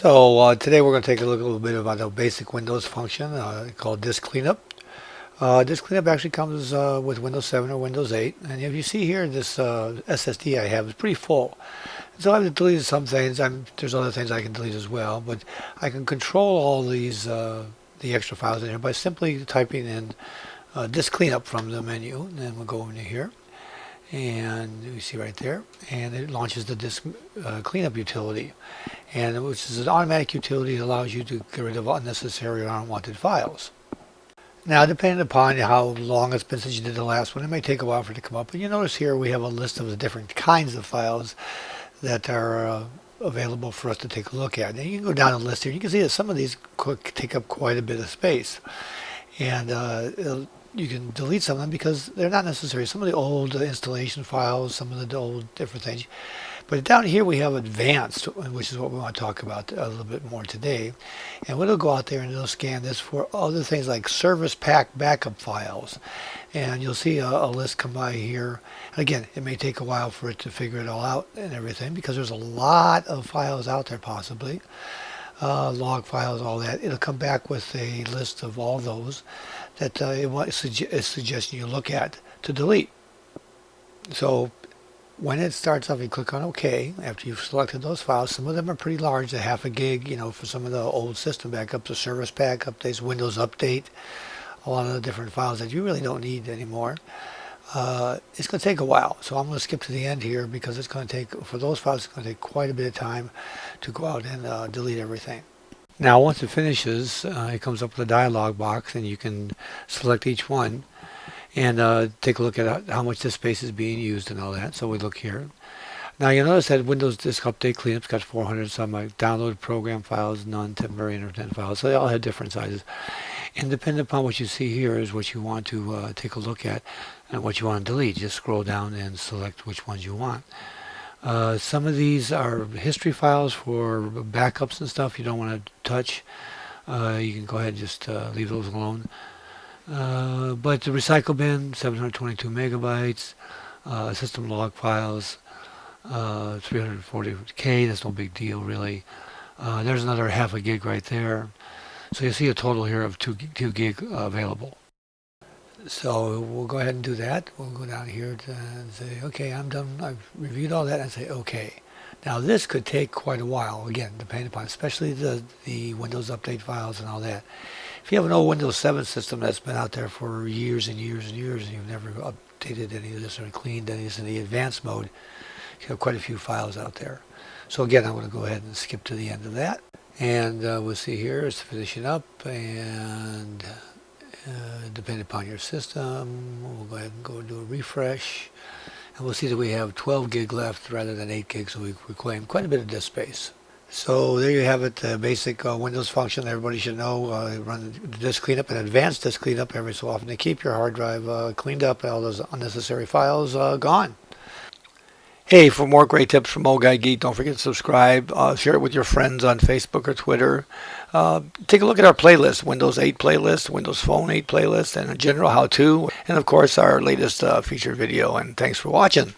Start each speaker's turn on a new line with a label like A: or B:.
A: So today we're going to take a look a little bit about a basic Windows function called disk cleanup. Disk cleanup actually comes with Windows 7 or Windows 8, and if you see here, this SSD I have is pretty full. So I've deleted some things. There's other things I can delete as well, but I can control all these the extra files in here by simply typing in disk cleanup from the menu. And then we'll go into here, and you see right there, and it launches the disk cleanup utility, and which is an automatic utility that allows you to get rid of unnecessary or unwanted files. Now, depending upon how long it's been since you did the last one, it may take a while for it to come up. But you notice here we have a list of the different kinds of files that are available for us to take a look at. And you can go down the list here. You can see that some of these take up quite a bit of space. And you can delete some of them because they're not necessary. Some of the old installation files, some of the old different things. But down here we have advanced, which is what we want to talk about a little bit more today. And it'll go out there and it'll scan this for other things like service pack backup files. And you'll see a list come by here. Again, it may take a while for it to figure it all out and everything because there's a lot of files out there possibly. Log files, all that. It'll come back with a list of all those that it's suggesting you look at to delete. So when it starts off, you click on OK after you've selected those files. Some of them are pretty large, they're half a gig, you know, for some of the old system backups, the service pack updates, Windows Update, a lot of the different files that you really don't need anymore. It's going to take a while, so I'm going to skip to the end here because it's going to take, for those files, it's going to take quite a bit of time to go out and delete everything. Now, once it finishes, it comes up with a dialog box, and you can select each one and take a look at how much disk space is being used and all that. So we look here. Now you'll notice that Windows Disk Update Cleanup's got 400 some like downloaded program files, none, temporary internet files. So they all have different sizes. And depending upon what you see here is what you want to take a look at and what you want to delete. Just scroll down and select which ones you want. Some of these are history files for backups and stuff you don't want to touch. You can go ahead and just leave those alone. But the recycle bin, 722 megabytes, system log files, 340K, that's no big deal really. There's another half a gig right there. So you see a total here of 2 gig available. So we'll go ahead and do that. We'll go down here and say, okay, I'm done. I've reviewed all that, and say, okay. Now this could take quite a while, again, depending upon, especially the Windows Update files and all that. If you have an old Windows 7 system that's been out there for years and years and years, and you've never updated any of this or cleaned any of this in the advanced mode, you have quite a few files out there. So again, I'm going to go ahead and skip to the end of that. And we'll see here, it's finishing up, and depending upon your system, we'll go ahead and go do a refresh. And we'll see that we have 12 gig left rather than 8 gig, so we reclaim quite a bit of disk space. So there you have it, the basic Windows function everybody should know. Run the disk cleanup and advanced disk cleanup every so often to keep your hard drive cleaned up and all those unnecessary files gone. Hey, for more great tips from Old Guy Geek, don't forget to subscribe. Share it with your friends on Facebook or Twitter. Take a look at our playlist, Windows 8 playlist, Windows Phone 8 playlist, and a general how-to, and of course our latest featured video. And thanks for watching.